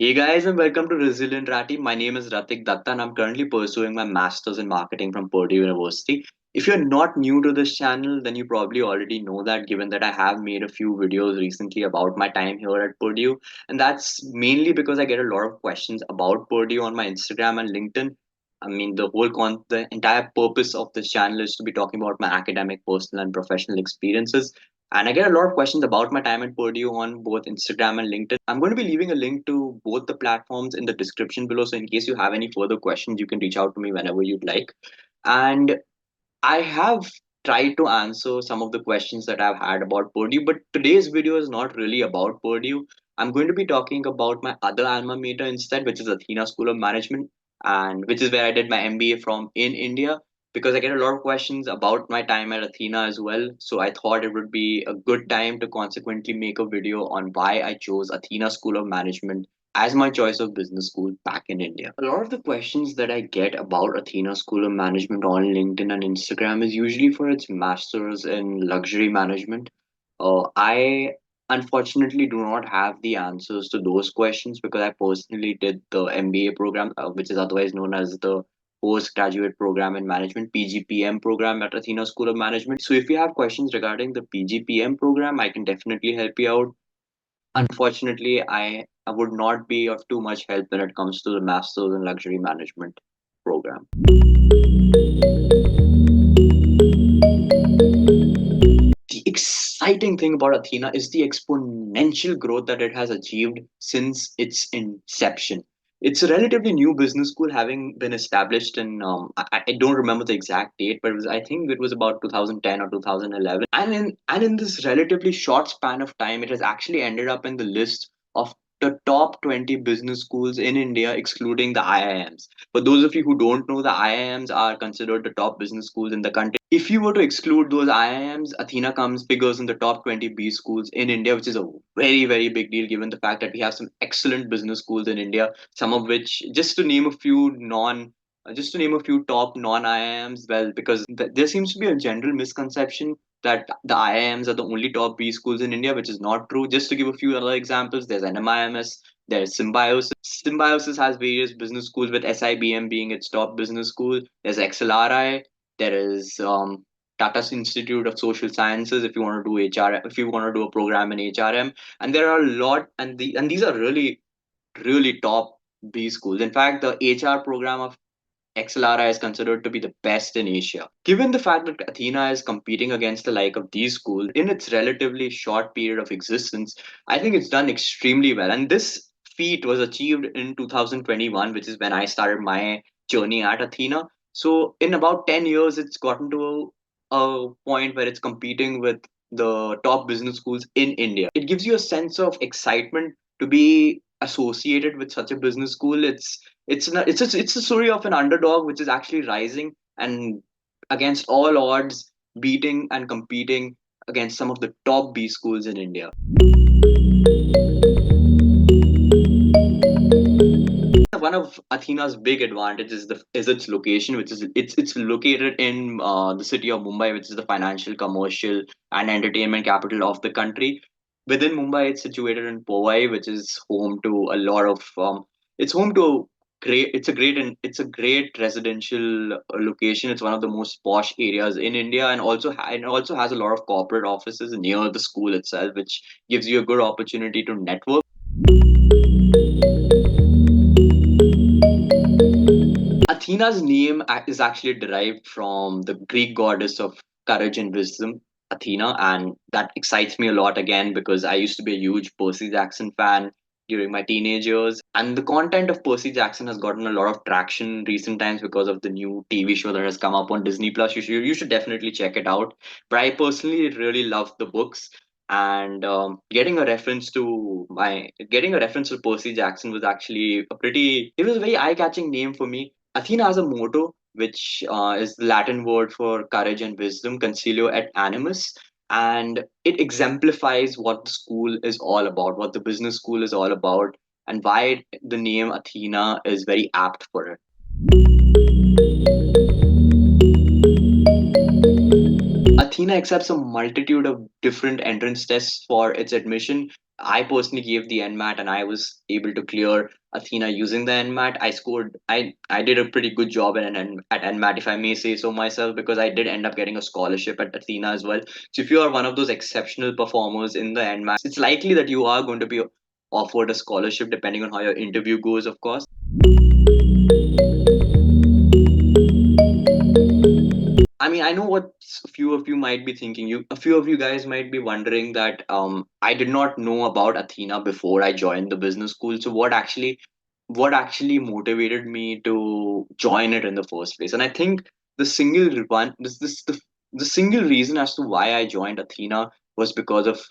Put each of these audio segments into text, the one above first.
Hey guys, and welcome to Resilient Ratty. My name is Ratik Datta, and I'm currently pursuing my master's in marketing from Purdue University. If you're not new to this channel, then you probably already know that, given that I have made a few videos recently about my time here at Purdue. And that's mainly because I get a lot of questions about Purdue on my Instagram and LinkedIn. I mean, the entire purpose of this channel is to be talking about my academic, personal, and professional experiences. And I get a lot of questions about my time at Purdue on both Instagram and LinkedIn. I'm going to be leaving a link to both the platforms in the description below. So, in case you have any further questions, you can reach out to me whenever you'd like. And I have tried to answer some of the questions that I've had about Purdue, but today's video is not really about Purdue. I'm going to be talking about my other alma mater instead, which is Athena School of Management, and which is where I did my MBA from in India. Because I get a lot of questions about my time at Athena as well. So I thought it would be a good time to consequently make a video on why I chose Athena School of Management as my choice of business school back in India. A lot of the questions that I get about Athena School of Management on LinkedIn and Instagram is usually for its masters in luxury management. I unfortunately do not have the answers to those questions because I personally did the MBA program, which is otherwise known as the postgraduate program in management, PGPM program at Athena School of Management. So if you have questions regarding the PGPM program, I can definitely help you out. Unfortunately, I would not be of too much help when it comes to the Masters in Luxury Management program. The exciting thing about Athena is the exponential growth that it has achieved since its inception. It's a relatively new business school, having been established in I don't remember the exact date, but I think it was about 2010 or 2011. And in this relatively short span of time, it has actually ended up in the list of the top 20 business schools in India, excluding the IIMs. For those of you who don't know, the IIMs are considered the top business schools in the country. If you were to exclude those IIMs, Athena comes figures in the top 20 B schools in India, which is a very, very big deal given the fact that we have some excellent business schools in India, some of which, just to name a few top non-IIMs, well, because there seems to be a general misconception that the IIMs are the only top B schools in India, which is not true. Just to give a few other examples, there's NMIMS, there's Symbiosis. Symbiosis has various business schools, with SIBM being its top business school. There's XLRI, there is Tata Institute of Social Sciences if you want to do HR, if you want to do a program in HRM, and there are a lot, and these are really really top B schools. In fact, the HR program of XLRI is considered to be the best in Asia. Given the fact that Athena is competing against the like of these schools in its relatively short period of existence, I think it's done extremely well. And this feat was achieved in 2021, which is when I started my journey at Athena. So in about 10 years, it's gotten to a point where it's competing with the top business schools in India. It gives you a sense of excitement to be associated with such a business school. It's a story of an underdog which is actually rising and against all odds beating and competing against some of the top B schools in India. One of Athena's big advantages is its location, which is it's located in the city of Mumbai, which is the financial, commercial, and entertainment capital of the country. Within Mumbai, it's situated in Powai, which is home to a lot of it's home to great. It's a great residential location. It's one of the most posh areas in India, and also has a lot of corporate offices near the school itself, which gives you a good opportunity to network. Athena's name is actually derived from the Greek goddess of courage and wisdom, Athena, and that excites me a lot again because I used to be a huge Percy Jackson fan during my teenage years. And the content of Percy Jackson has gotten a lot of traction in recent times because of the new TV show that has come up on Disney Plus. You should definitely check it out. But I personally really love the books. And getting a reference to Percy Jackson was actually it was a very eye-catching name for me. Athena has a motto, which is the Latin word for courage and wisdom, Consilio et Animus, and it exemplifies what the school is all about, what the business school is all about, and why the name Athena is very apt for it. Athena accepts a multitude of different entrance tests for its admission. I personally gave the NMAT and I was able to clear Athena using the NMAT. I did a pretty good job at NMAT, if I may say so myself, because I did end up getting a scholarship at Athena as well. So if you are one of those exceptional performers in the NMAT, it's likely that you are going to be offered a scholarship depending on how your interview goes, of course. I mean, I know what a few of you might be thinking. A few of you guys might be wondering that I did not know about Athena before I joined the business school. So what actually motivated me to join it in the first place? And I think the single one, the single reason as to why I joined Athena was because of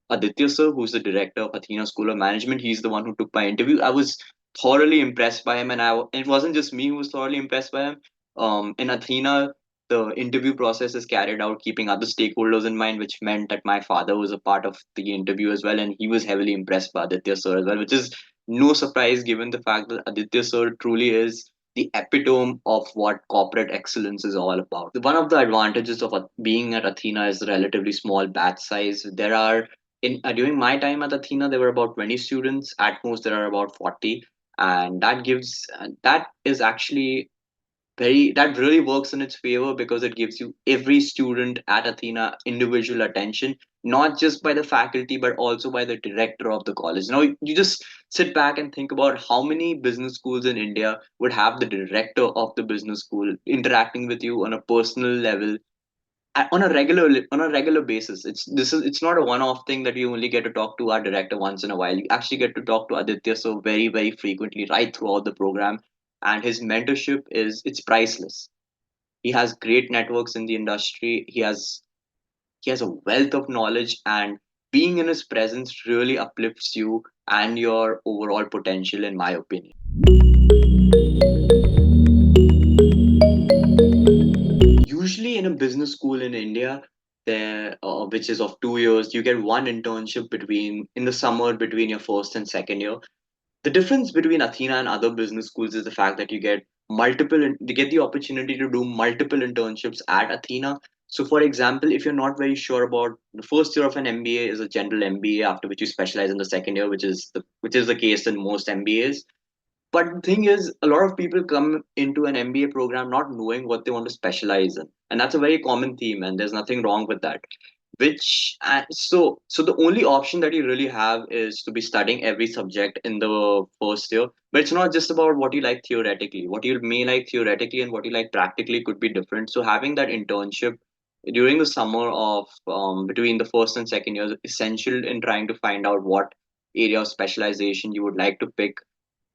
Aditya sir, who's the director of Athena School of Management. He's the one who took my interview. I was thoroughly impressed by him, and it wasn't just me who was thoroughly impressed by him. In Athena, the interview process is carried out keeping other stakeholders in mind, which meant that my father was a part of the interview as well, and he was heavily impressed by Aditya sir as well, which is no surprise given the fact that Aditya sir truly is the epitome of what corporate excellence is all about. One of the advantages of being at Athena is the relatively small batch size. There are in during my time at Athena, there were about 20 students. At most, there are about 40, and that is actually that really works in its favor because it gives you every student at Athena individual attention, not just by the faculty but also by the director of the college. Now you just sit back and think about how many business schools in India would have the director of the business school interacting with you on a personal level on a regular basis. It's not a one-off thing that you only get to talk to our director once in a while. You actually get to talk to Aditya so very, very frequently right throughout the program, and his mentorship it's priceless. He has great networks in the industry. He has a wealth of knowledge, and being in his presence really uplifts you and your overall potential, in my opinion. Usually in a business school in India, there which is of 2 years, you get one internship between in the summer between your first and second year. The difference between Athena and other business schools is the fact that you get the opportunity to do multiple internships at Athena. So for example, if you're not very sure about the first year of an MBA is a general MBA, after which you specialize in the second year, which is the case in most MBAs. But the thing is, a lot of people come into an MBA program not knowing what they want to specialize in, and that's a very common theme, and there's nothing wrong with that. So the only option that you really have is to be studying every subject in the first year. But it's not just about what you like theoretically. What you may like theoretically and what you like practically could be different. So having that internship during the summer of between the first and second year is essential in trying to find out what area of specialization you would like to pick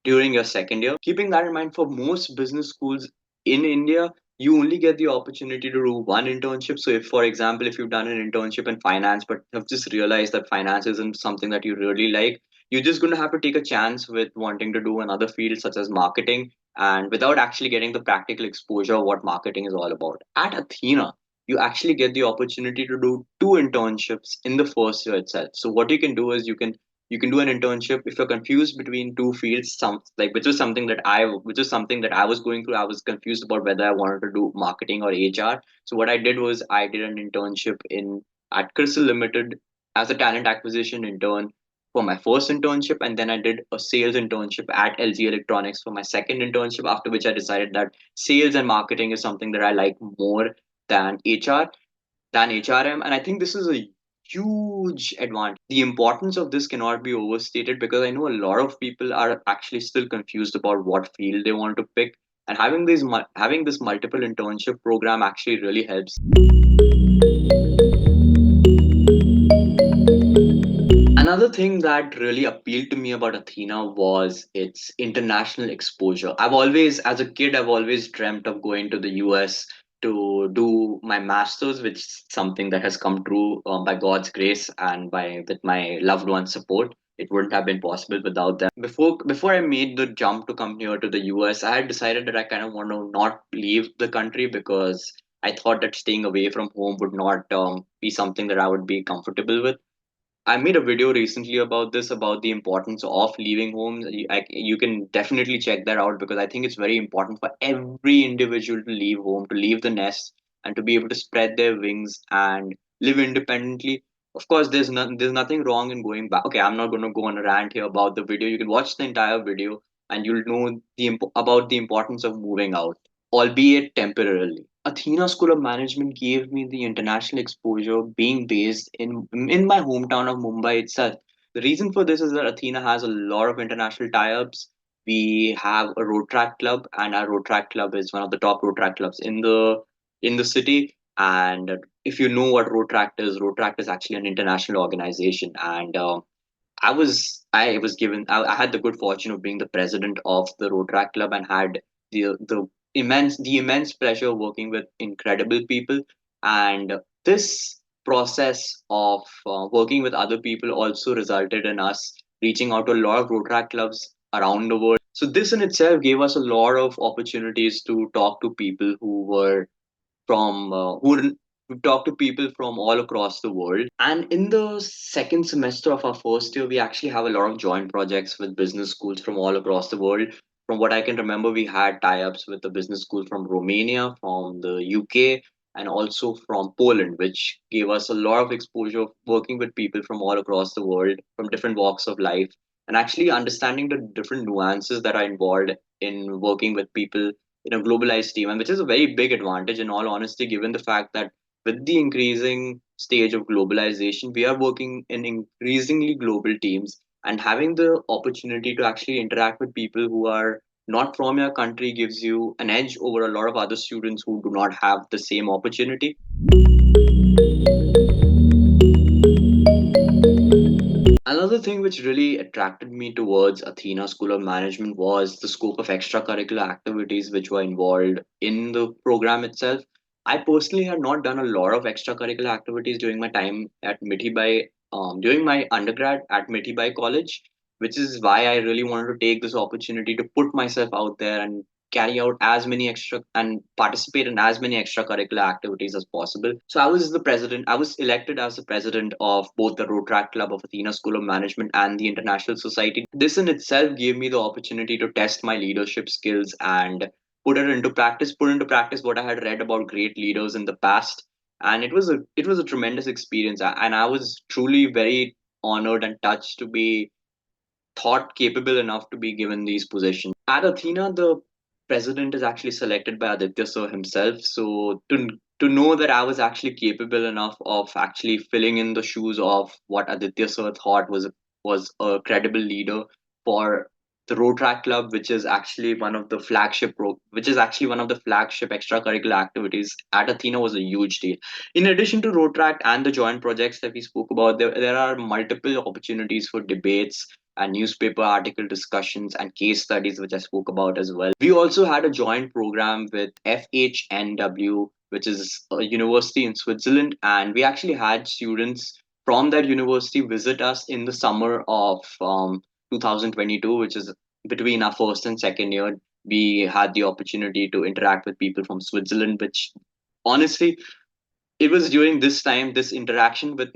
during your second year. Keeping that in mind, for most business schools in India, you only get the opportunity to do one internship. So, if, for example, if you've done an internship in finance but have just realized that finance isn't something that you really like, you're just going to have to take a chance with wanting to do another field such as marketing and without actually getting the practical exposure of what marketing is all about. At Athena, you actually get the opportunity to do two internships in the first year itself. So, what you can do is you can do an internship if you're confused between two fields, which is something that I was going through. I was confused about whether I wanted to do marketing or HR. So what I did was I did an internship in at Crystal Limited as a talent acquisition intern for my first internship, and then I did a sales internship at LG Electronics for my second internship, after which I decided that sales and marketing is something that I like more than HR than HRM. And I think this is a huge advantage. The importance of this cannot be overstated because I know a lot of people are actually still confused about what field they want to pick. And having this multiple internship program actually really helps. Another thing that really appealed to me about Athena was its international exposure. As a kid, I've always dreamt of going to the US to do my master's, which is something that has come true by God's grace and by with my loved ones' support. It wouldn't have been possible without them. Before I made the jump to come here to the US, I had decided that I kind of want to not leave the country because I thought that staying away from home would not be something that I would be comfortable with. I made a video recently about this, about the importance of leaving home. You can definitely check that out because I think it's very important for every individual to leave home, to leave the nest, and to be able to spread their wings and live independently. Of course, there's nothing wrong in going back. Okay, I'm not going to go on a rant here about the video. You can watch the entire video and you'll know about the importance of moving out, albeit temporarily. Athena School of Management gave me the international exposure being based in my hometown of Mumbai itself. The reason for this is that Athena has a lot of international tie-ups. We have a road track club, and our road track club is one of the top road track clubs in the city. And if you know what road track is actually an international organization, and I was given I had the good fortune of being the president of the Rotaract Club and had the the immense pleasure of working with incredible people. And this process of working with other people also resulted in us reaching out to a lot of Rotaract clubs around the world. So this in itself gave us a lot of opportunities to talk to people who were from who talk to people from all across the world. And in the second semester of our first year, we actually have a lot of joint projects with business schools from all across the world. From what I can remember, we had tie-ups with the business school from Romania, from the UK, and also from Poland, which gave us a lot of exposure working with people from all across the world, from different walks of life, and actually understanding the different nuances that are involved in working with people in a globalized team, and which is a very big advantage in all honesty, given the fact that with the increasing stage of globalization, we are working in increasingly global teams, and having the opportunity to actually interact with people who are not from your country gives you an edge over a lot of other students who do not have the same opportunity. Another thing which really attracted me towards Athena School of Management was the scope of extracurricular activities which were involved in the program itself. I personally had not done a lot of extracurricular activities during my time at Mithibai, during my undergrad at Mithibai College, which is why I really wanted to take this opportunity to put myself out there and carry out as many extra and participate in as many extracurricular activities as possible. So I was elected as the president of both the Rotaract Club of Athena School of Management and the International Society. This in itself gave me the opportunity to test my leadership skills and put into practice what I had read about great leaders in the past. And it was a tremendous experience. And I was truly very honored and touched to be thought capable enough to be given these positions. At Athena, the president is actually selected by Aditya Sir himself. So to know that I was actually capable enough of actually filling in the shoes of what Aditya Sir thought was a credible leader for the Road Track Club, which is actually which is actually one of the flagship extracurricular activities at Athena, was a huge deal. In addition to Road Track and the joint projects that we spoke about, there are multiple opportunities for debates and newspaper article discussions and case studies, which I spoke about as well. We also had a joint program with FHNW, which is a university in Switzerland, and we actually had students from that university visit us in the summer of 2022, which is between our first and second year. We had the opportunity to interact with people from Switzerland, which honestly it was during this time, this interaction with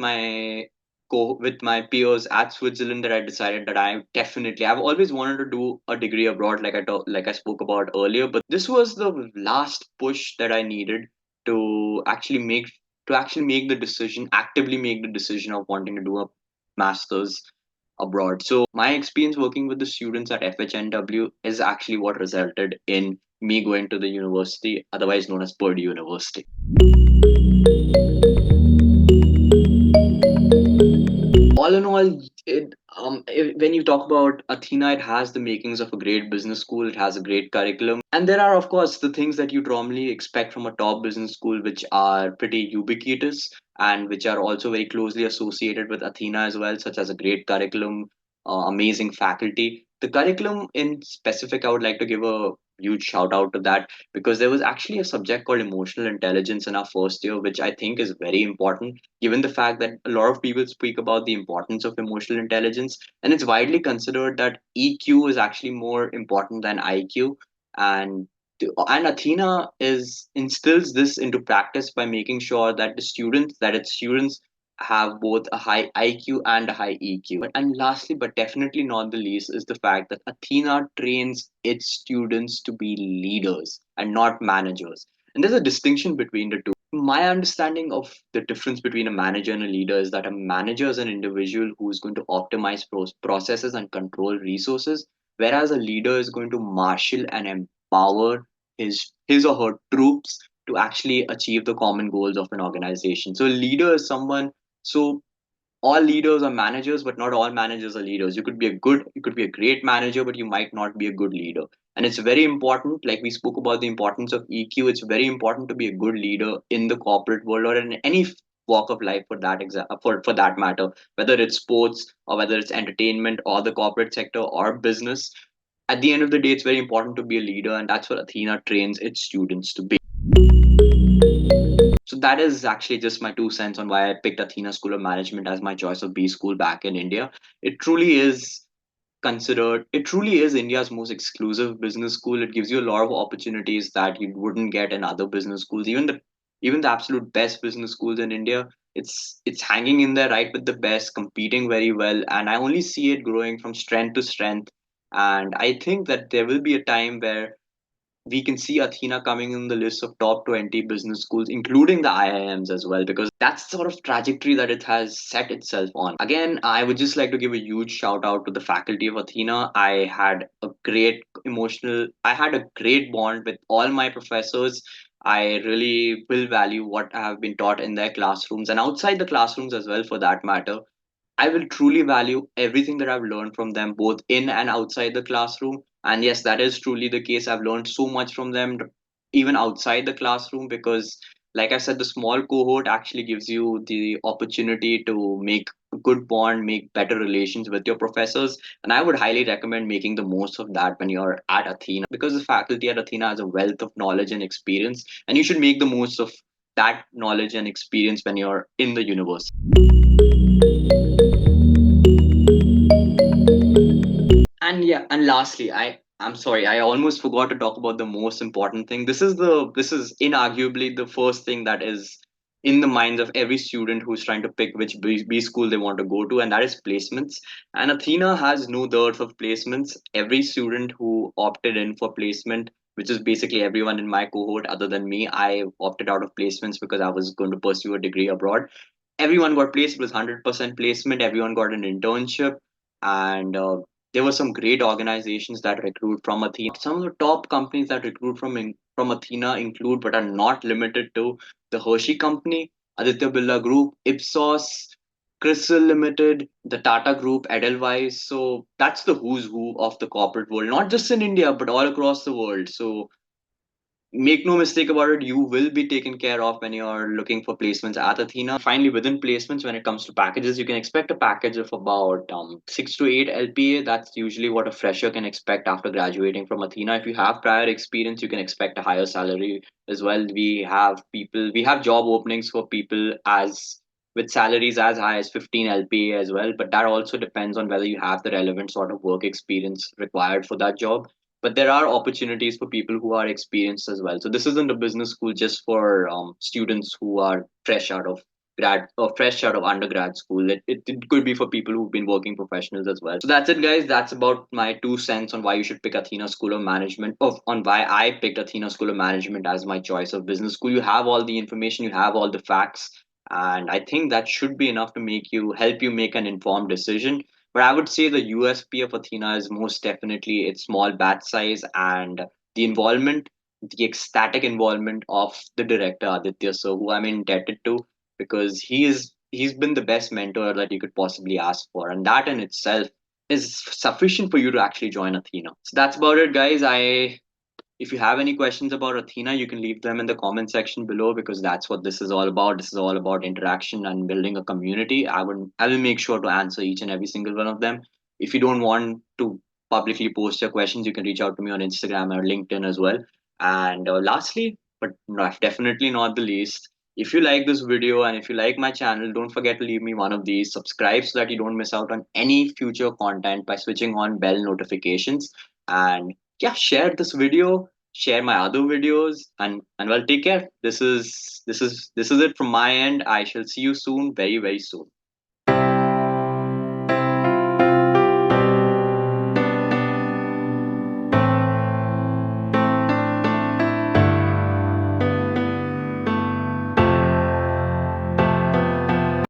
with my peers at Switzerland, that I decided that I've always wanted to do a degree abroad, like I spoke about earlier. But this was the last push that I needed to actually make actively make the decision of wanting to do a master's abroad. So my experience working with the students at FHNW is actually what resulted in me going to the university, otherwise known as Purdue University. All in all, when you talk about Athena, it has the makings of a great business school. It has a great curriculum, and there are, of course, the things that you normally expect from a top business school, which are pretty ubiquitous and which are also very closely associated with Athena as well, such as a great curriculum, amazing faculty. The curriculum in specific, I would like to give a huge shout out to that, because there was actually a subject called emotional intelligence in our first year, which I think is very important, given the fact that a lot of people speak about the importance of emotional intelligence, and it's widely considered that EQ is actually more important than IQ. And and Athena is instills this into practice by making sure that its students have both a high IQ and a high EQ. And lastly, but definitely not the least, is the fact that Athena trains its students to be leaders and not managers. And there's a distinction between the two. My understanding of the difference between a manager and a leader is that a manager is an individual who is going to optimize processes and control resources, whereas a leader is going to marshal and empower his or her troops to actually achieve the common goals of an organization. So a leader is someone, so all leaders are managers, but not all managers are leaders. You could be a great manager, but you might not be a good leader. And it's very important, like we spoke about the importance of EQ, it's very important to be a good leader in the corporate world or in any walk of life for that for that matter, whether it's sports or whether it's entertainment or the corporate sector or business. At the end of the day, it's very important to be a leader, and that's what Athena trains its students to be. So that is actually just my 2 cents on why I picked Athena School of Management as my choice of B school back in India. It truly is it truly is India's most exclusive business school. It gives you a lot of opportunities that you wouldn't get in other business schools. Even the absolute best business schools in India, it's hanging in there right with the best, competing very well, and I only see it growing from strength to strength. And I think that there will be a time where we can see Athena coming in the list of top 20 business schools, including the IIMs as well, because that's the sort of trajectory that it has set itself on. Again, I would just like to give a huge shout out to the faculty of Athena. I had a great bond with all my professors. I really will value what I have been taught in their classrooms and outside the classrooms as well, for that matter. I will truly value everything that I've learned from them, both in and outside the classroom. And yes, that is truly the case. I've learned so much from them, even outside the classroom, because, like I said, the small cohort actually gives you the opportunity to make a good bond, make better relations with your professors. And I would highly recommend making the most of that when you're at Athena, because the faculty at Athena has a wealth of knowledge and experience, and you should make the most of that knowledge and experience when you're in the university. And yeah, and lastly, I'm sorry, I almost forgot to talk about the most important thing. This is inarguably the first thing that is in the minds of every student who's trying to pick which B school they want to go to, and that is placements. And Athena has no dearth of placements. Every student who opted in for placement, which is basically everyone in my cohort other than me, I opted out of placements because I was going to pursue a degree abroad. Everyone got placed. It was 100% placement. Everyone got an internship, and there were some great organizations that recruit from Athena. Some of the top companies that recruit from Athena include, but are not limited to, the Hershey Company, Aditya Birla Group, Ipsos, Crystal Limited, the Tata Group, Edelweiss. So that's the who's who of the corporate world, not just in India but all across the world. So make no mistake about it, you will be taken care of when you're looking for placements at Athena. Finally, within placements, when it comes to packages, you can expect a package of about 6 to 8 LPA. That's usually what a fresher can expect after graduating from Athena. If you have prior experience, you can expect a higher salary as well. We have job openings for people as with salaries as high as 15 LPA as well, but that also depends on whether you have the relevant sort of work experience required for that job. But there are opportunities for people who are experienced as well. So this isn't a business school just for students who are fresh out of undergrad school. It could be for people who've been working professionals as well. So that's it, guys. That's about my 2 cents on why you should pick Athena School of Management, of on why I picked Athena School of Management as my choice of business school. You have all the information, you have all the facts, and I think that should be enough to help you make an informed decision. But I would say the USP of Athena is most definitely its small batch size and the involvement, the ecstatic involvement of the director Aditya, so who I'm indebted to, because he's been the best mentor that you could possibly ask for, and that in itself is sufficient for you to actually join Athena. So that's about it, guys. I If you have any questions about Athena, you can leave them in the comment section below, because that's what this is all about. This is all about interaction and building a community. I will make sure to answer each and every single one of them. If you don't want to publicly post your questions, you can reach out to me on Instagram or LinkedIn as well. And lastly, but definitely not the least, if you like this video and if you like my channel, don't forget to leave me one of these. Subscribe so that you don't miss out on any future content by switching on bell notifications. And yeah, share this video, share my other videos, and well, take care. This is it from my end. I shall see you soon, very very soon.